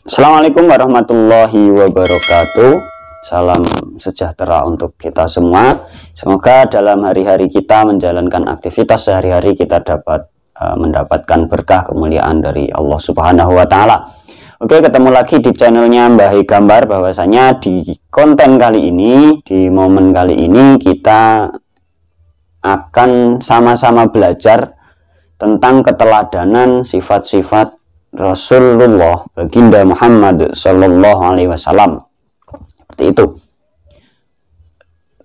Assalamualaikum warahmatullahi wabarakatuh. Salam sejahtera untuk kita semua. Semoga dalam hari-hari kita menjalankan aktivitas sehari-hari kita dapat mendapatkan berkah kemuliaan dari Allah Subhanahu wa Ta'ala. Oke, ketemu lagi di channelnya Mbah Gambar. Bahwasanya di konten kali ini, di momen kali ini, kita akan sama-sama belajar tentang keteladanan sifat-sifat Rasulullah baginda Muhammad Sallallahu Alaihi Wasallam. Seperti itu.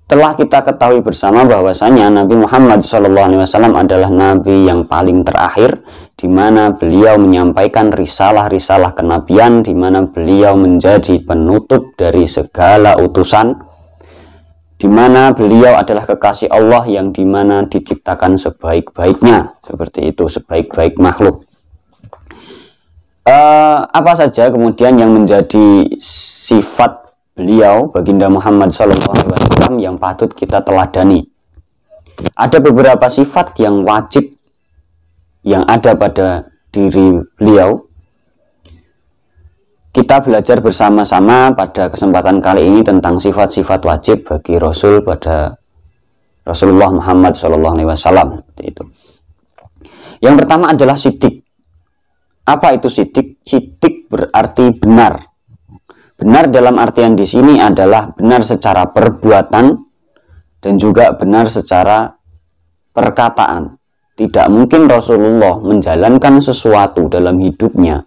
Telah kita ketahui bersama bahwasanya Nabi Muhammad Sallallahu Alaihi Wasallam adalah Nabi yang paling terakhir, di mana beliau menyampaikan risalah-risalah kenabian, di mana beliau menjadi penutup dari segala utusan, di mana beliau adalah kekasih Allah yang di mana diciptakan sebaik-baiknya, seperti itu, sebaik-baik makhluk. Apa saja kemudian yang menjadi sifat beliau baginda Muhammad SAW yang patut kita teladani? Ada beberapa sifat yang wajib yang ada pada diri beliau. Kita belajar bersama-sama pada kesempatan kali ini tentang sifat-sifat wajib bagi Rasul pada Rasulullah Muhammad SAW. Itu. Yang pertama adalah sidik. Apa itu sidik? Sidik berarti benar. Benar dalam artian di sini adalah benar secara perbuatan dan juga benar secara perkataan. Tidak mungkin Rasulullah menjalankan sesuatu dalam hidupnya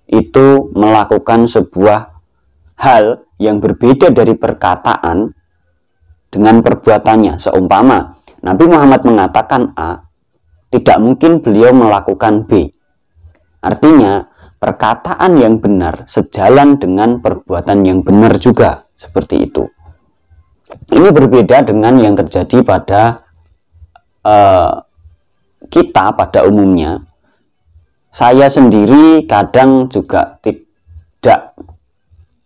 itu melakukan sebuah hal yang berbeda dari perkataan dengan perbuatannya. Seumpama Nabi Muhammad mengatakan A, tidak mungkin beliau melakukan B. Artinya, perkataan yang benar sejalan dengan perbuatan yang benar juga. Seperti itu. Ini berbeda dengan yang terjadi pada kita pada umumnya. Saya sendiri kadang juga tidak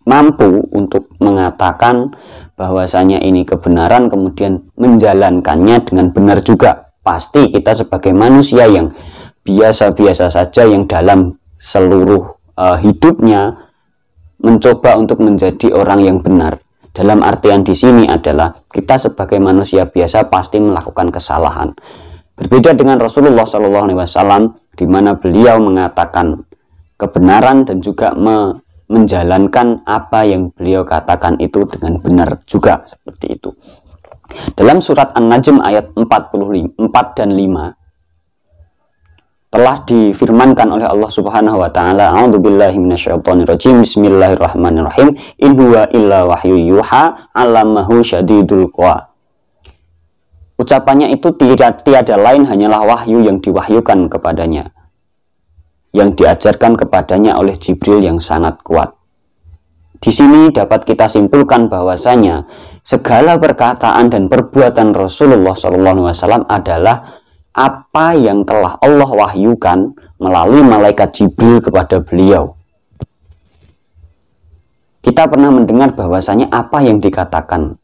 mampu untuk mengatakan bahwasanya ini kebenaran, kemudian menjalankannya dengan benar juga. Pasti kita sebagai manusia yang biasa-biasa saja, yang dalam seluruh hidupnya mencoba untuk menjadi orang yang benar. Dalam artian di sini adalah kita sebagai manusia biasa pasti melakukan kesalahan. Berbeda dengan Rasulullah SAW, di mana beliau mengatakan kebenaran dan juga menjalankan apa yang beliau katakan itu dengan benar juga, seperti itu. Dalam surat An-Najm ayat 4 dan 5 telah difirmankan oleh Allah Subhanahu wa Ta'ala, a'udzubillahi minasyaitonirrajim, bismillahirrahmanirrahim, in huwa illa wahyu yuha 'allamahu syadidul quwa. Ucapannya itu tiada lain hanyalah wahyu yang diwahyukan kepadanya, yang diajarkan kepadanya oleh Jibril yang sangat kuat. Di sini dapat kita simpulkan bahwasanya segala perkataan dan perbuatan Rasulullah SAW adalah apa yang telah Allah wahyukan melalui malaikat Jibril kepada beliau. Kita pernah mendengar bahwasanya apa yang dikatakan,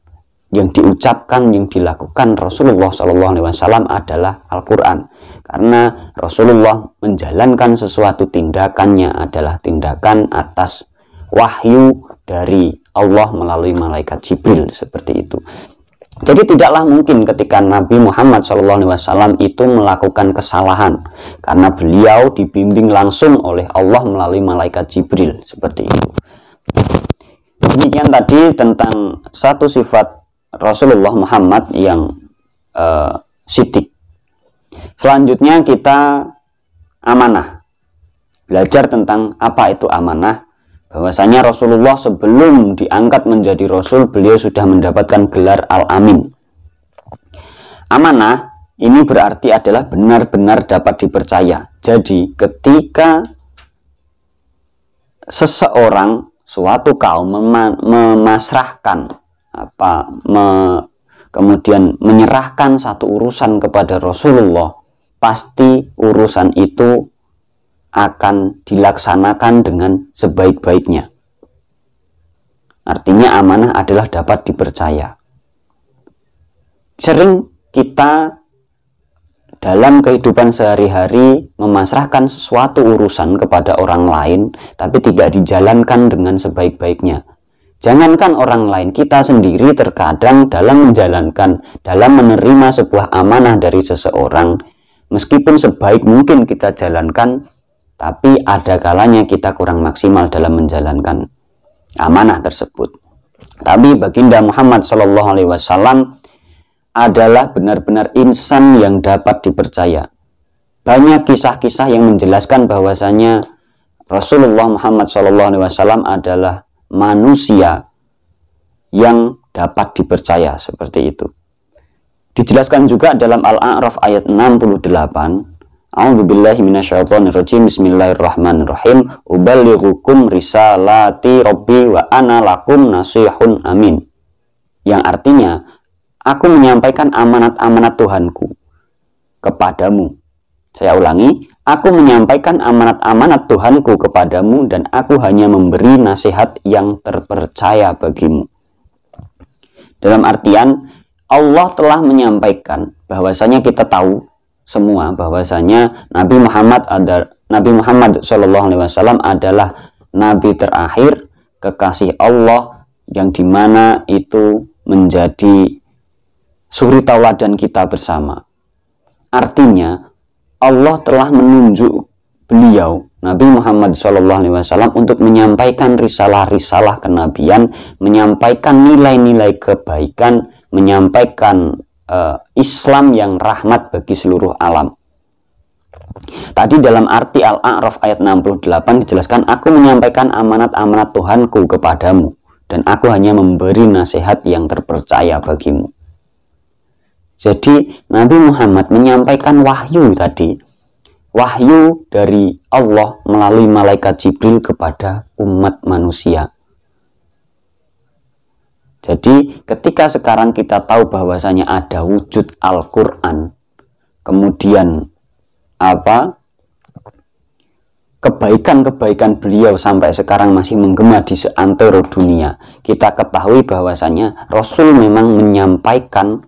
yang diucapkan, yang dilakukan Rasulullah SAW adalah Al-Quran. Karena Rasulullah menjalankan sesuatu tindakannya adalah tindakan atas wahyu dari Allah melalui malaikat Jibril, seperti itu. Jadi tidaklah mungkin ketika Nabi Muhammad SAW itu melakukan kesalahan, karena beliau dibimbing langsung oleh Allah melalui malaikat Jibril, seperti itu. Demikian tadi tentang satu sifat Rasulullah Muhammad yang sidik. Selanjutnya kita amanah. Belajar tentang apa itu amanah. Bahwasanya Rasulullah sebelum diangkat menjadi Rasul, beliau sudah mendapatkan gelar Al-Amin. Amanah ini berarti adalah benar-benar dapat dipercaya. Jadi ketika seseorang, suatu kaum memasrahkan kemudian menyerahkan satu urusan kepada Rasulullah, pasti urusan itu akan dilaksanakan dengan sebaik-baiknya. Artinya amanah adalah dapat dipercaya. Sering kita dalam kehidupan sehari-hari memasrahkan sesuatu urusan kepada orang lain, tapi tidak dijalankan dengan sebaik-baiknya. Jangankan orang lain, kita sendiri terkadang dalam menjalankan, dalam menerima sebuah amanah dari seseorang, meskipun sebaik mungkin kita jalankan, tapi ada kalanya kita kurang maksimal dalam menjalankan amanah tersebut. Tapi baginda Muhammad SAW adalah benar-benar insan yang dapat dipercaya. Banyak kisah-kisah yang menjelaskan bahwasanya Rasulullah Muhammad SAW adalah manusia yang dapat dipercaya, seperti itu. Dijelaskan juga dalam Al-A'raf ayat 68. A'udzubillahi minasyaitonirrajim. Bismillahirrahmanirrahim. Uballighukum risalati rabbi wa ana lakum nasihun amin. Yang artinya, aku menyampaikan amanat-amanat Tuhanku kepadamu. Saya ulangi, aku menyampaikan amanat-amanat Tuhanku kepadamu dan aku hanya memberi nasihat yang terpercaya bagimu. Dalam artian, Allah telah menyampaikan bahwasanya kita tahu semua bahwasanya Nabi Muhammad SAW adalah Nabi terakhir, kekasih Allah, yang dimana itu menjadi suri tauladan kita bersama. Artinya Allah telah menunjuk beliau Nabi Muhammad SAW untuk menyampaikan risalah-risalah kenabian, menyampaikan nilai-nilai kebaikan, menyampaikan Islam yang rahmat bagi seluruh alam. Tadi dalam arti Al-A'raf ayat 68 dijelaskan, aku menyampaikan amanat-amanat Tuhanku kepadamu dan aku hanya memberi nasihat yang terpercaya bagimu. Jadi Nabi Muhammad menyampaikan wahyu tadi, wahyu dari Allah melalui malaikat Jibril kepada umat manusia. Jadi ketika sekarang kita tahu bahwasanya ada wujud Al-Quran, kemudian kebaikan-kebaikan beliau sampai sekarang masih menggema di seantero dunia, kita ketahui bahwasanya Rasul memang menyampaikan,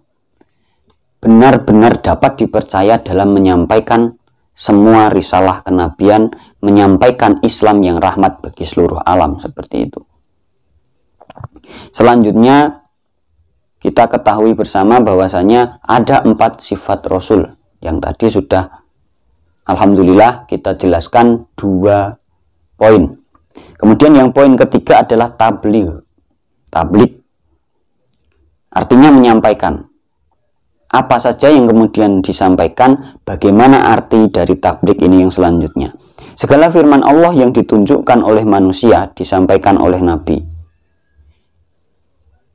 benar-benar dapat dipercaya dalam menyampaikan semua risalah kenabian, menyampaikan Islam yang rahmat bagi seluruh alam, seperti itu. Selanjutnya kita ketahui bersama bahwasanya ada 4 sifat Rasul yang tadi sudah alhamdulillah kita jelaskan 2 poin. Kemudian yang poin ketiga adalah tabligh. Tabligh artinya menyampaikan. Apa saja yang kemudian disampaikan, bagaimana arti dari tabligh ini yang selanjutnya. Segala firman Allah yang ditunjukkan oleh manusia disampaikan oleh Nabi.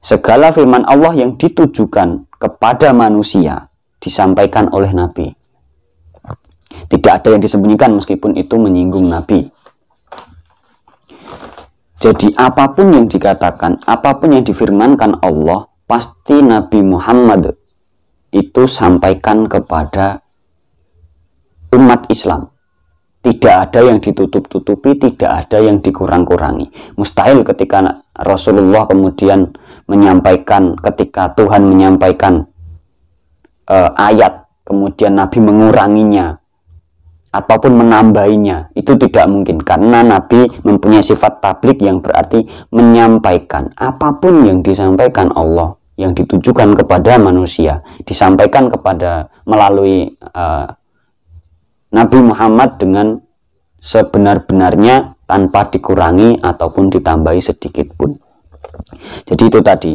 Segala firman Allah yang ditujukan kepada manusia disampaikan oleh Nabi. Tidak ada yang disembunyikan meskipun itu menyinggung Nabi. Jadi apapun yang dikatakan, apapun yang difirmankan Allah, pasti Nabi Muhammad itu sampaikan kepada umat Islam. Tidak ada yang ditutup-tutupi, tidak ada yang dikurang-kurangi. Mustahil ketika Rasulullah kemudian menyampaikan, ketika Tuhan menyampaikan ayat, kemudian Nabi menguranginya ataupun menambahinya. Itu tidak mungkin, karena Nabi mempunyai sifat tabligh yang berarti menyampaikan apapun yang disampaikan Allah, yang ditujukan kepada manusia, disampaikan kepada melalui Nabi Muhammad dengan sebenar-benarnya tanpa dikurangi ataupun ditambahi sedikit pun. Jadi itu tadi,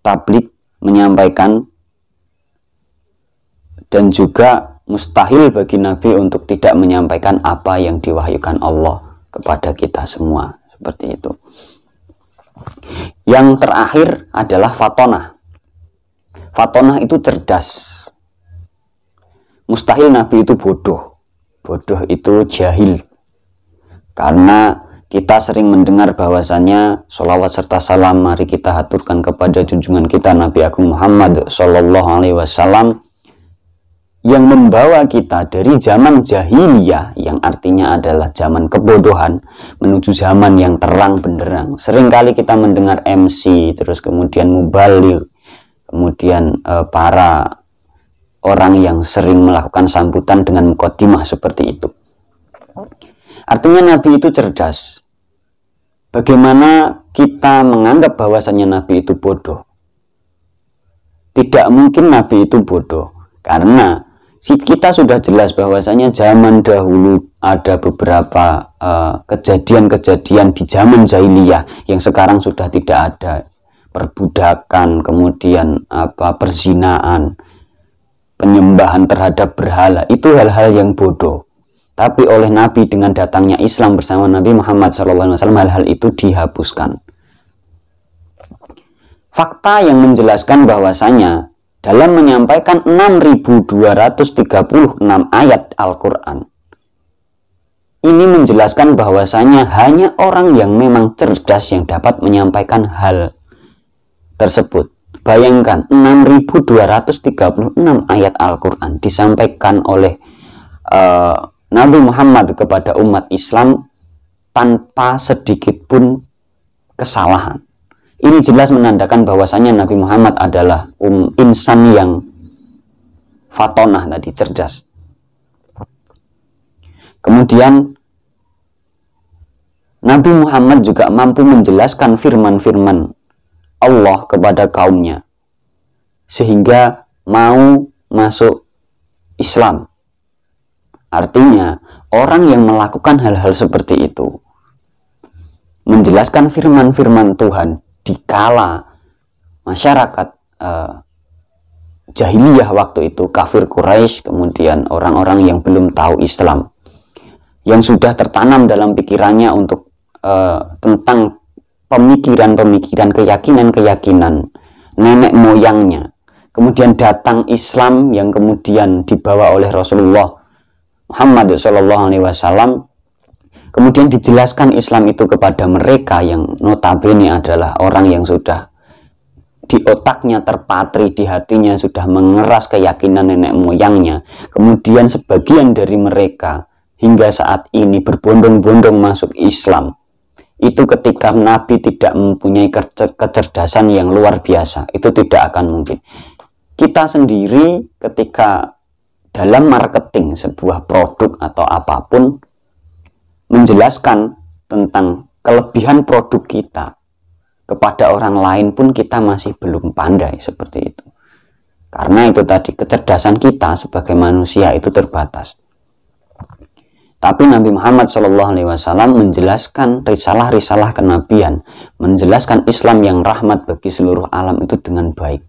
tabligh menyampaikan, dan juga mustahil bagi Nabi untuk tidak menyampaikan apa yang diwahyukan Allah kepada kita semua, seperti itu. Yang terakhir adalah fatonah. Fatonah itu cerdas. Mustahil Nabi itu bodoh. Bodoh itu jahil. Karena kita sering mendengar bahwasanya sholawat serta salam mari kita haturkan kepada junjungan kita Nabi Agung Muhammad SAW, yang membawa kita dari zaman jahiliyah, yang artinya adalah zaman kebodohan, menuju zaman yang terang benderang. Seringkali kita mendengar MC, terus kemudian mubaligh, kemudian para orang yang sering melakukan sambutan dengan mukadimah seperti itu. Artinya Nabi itu cerdas. Bagaimana kita menganggap bahwasanya Nabi itu bodoh? Tidak mungkin Nabi itu bodoh, karena kita sudah jelas bahwasanya zaman dahulu ada beberapa kejadian-kejadian di zaman jahiliyah yang sekarang sudah tidak ada. Perbudakan, kemudian perzinaan, penyembahan terhadap berhala, itu hal-hal yang bodoh. Tapi oleh Nabi dengan datangnya Islam bersama Nabi Muhammad SAW, hal-hal itu dihapuskan. Fakta yang menjelaskan bahwasanya dalam menyampaikan 6.236 ayat Al-Quran, ini menjelaskan bahwasanya hanya orang yang memang cerdas yang dapat menyampaikan hal tersebut. Bayangkan 6.236 ayat Al-Quran disampaikan oleh Nabi Muhammad kepada umat Islam tanpa sedikit pun kesalahan. Ini jelas menandakan bahwasanya Nabi Muhammad adalah insan yang fatonah tadi, cerdas. Kemudian Nabi Muhammad juga mampu menjelaskan firman-firman Allah kepada kaumnya sehingga mau masuk Islam. Artinya orang yang melakukan hal-hal seperti itu, menjelaskan firman-firman Tuhan dikala masyarakat jahiliyah waktu itu, kafir Quraisy, kemudian orang-orang yang belum tahu Islam, yang sudah tertanam dalam pikirannya untuk tentang pemikiran-pemikiran, keyakinan-keyakinan nenek moyangnya. Kemudian datang Islam yang kemudian dibawa oleh Rasulullah Muhammad SAW. Kemudian dijelaskan Islam itu kepada mereka yang notabene adalah orang yang sudah di otaknya terpatri, di hatinya sudah mengeras keyakinan nenek moyangnya. Kemudian sebagian dari mereka hingga saat ini berbondong-bondong masuk Islam. Itu ketika Nabi tidak mempunyai kecerdasan yang luar biasa. Itu tidak akan mungkin. Kita sendiri ketika dalam marketing sebuah produk atau apapun, menjelaskan tentang kelebihan produk kita kepada orang lain pun kita masih belum pandai seperti itu. Karena itu tadi, kecerdasan kita sebagai manusia itu terbatas. Tapi Nabi Muhammad SAW menjelaskan risalah-risalah kenabian, menjelaskan Islam yang rahmat bagi seluruh alam itu dengan baik.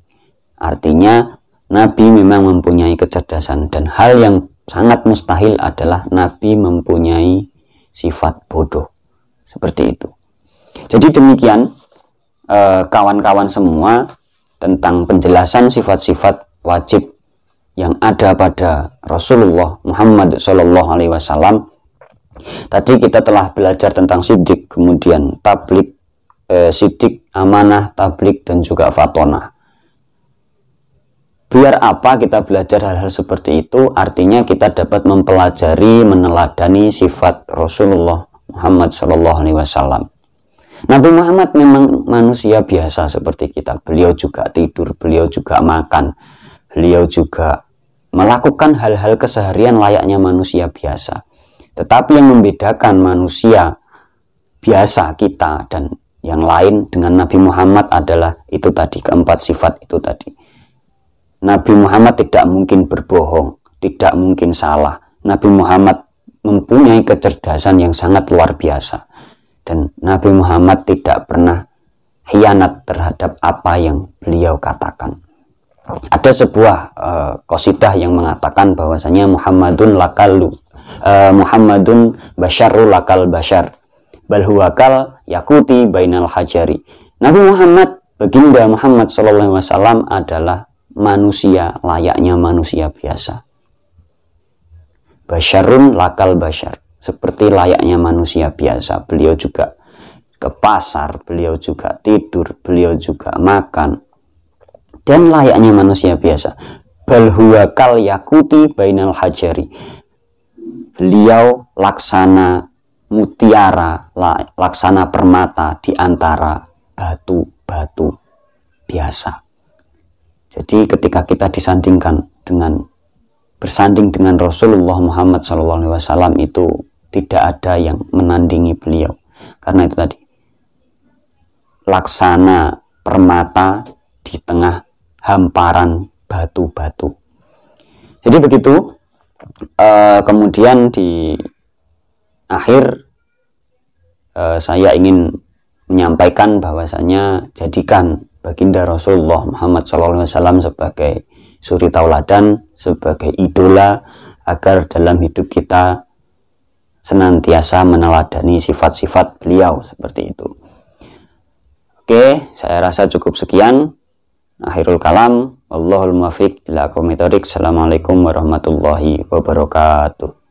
Artinya Nabi memang mempunyai kecerdasan, dan hal yang sangat mustahil adalah Nabi mempunyai sifat bodoh seperti itu. Jadi demikian kawan-kawan semua tentang penjelasan sifat-sifat wajib yang ada pada Rasulullah Muhammad SAW. Tadi kita telah belajar tentang sidik, kemudian tablik, sidik, amanah, tablik, dan juga fatonah. Biar apa kita belajar hal-hal seperti itu? Artinya kita dapat mempelajari, meneladani sifat Rasulullah Muhammad SAW. Nabi Muhammad memang manusia biasa seperti kita. Beliau juga tidur, beliau juga makan, beliau juga melakukan hal-hal keseharian layaknya manusia biasa. Tetapi yang membedakan manusia biasa kita dan yang lain dengan Nabi Muhammad adalah itu tadi, keempat sifat itu tadi. Nabi Muhammad tidak mungkin berbohong, tidak mungkin salah. Nabi Muhammad mempunyai kecerdasan yang sangat luar biasa. Dan Nabi Muhammad tidak pernah khianat terhadap apa yang beliau katakan. Ada sebuah qasidah yang mengatakan bahwasanya Muhammadun basyarul lakal basyar, bal huwa kal yakuti bainal hajari. Nabi Muhammad, baginda Muhammad SAW adalah manusia layaknya manusia biasa. Basyarun lakal basyar, seperti layaknya manusia biasa. Beliau juga ke pasar, beliau juga tidur, beliau juga makan, dan layaknya manusia biasa. Bal huwa kal yakuti bainal hajari, beliau laksana mutiara, laksana permata di antara batu-batu biasa. Jadi ketika kita disandingkan dengan bersanding dengan Rasulullah Muhammad SAW itu tidak ada yang menandingi beliau, karena itu tadi, laksana permata di tengah hamparan batu-batu. Jadi begitu. Kemudian di akhir saya ingin menyampaikan bahwasanya jadikan baginda Rasulullah Muhammad SAW sebagai suri tauladan, sebagai idola, agar dalam hidup kita senantiasa meneladani sifat-sifat beliau seperti itu. Oke, saya rasa cukup sekian. Akhirul kalam, wallahul muwaffiq ila aqwamit thoriq. Assalamualaikum warahmatullahi wabarakatuh.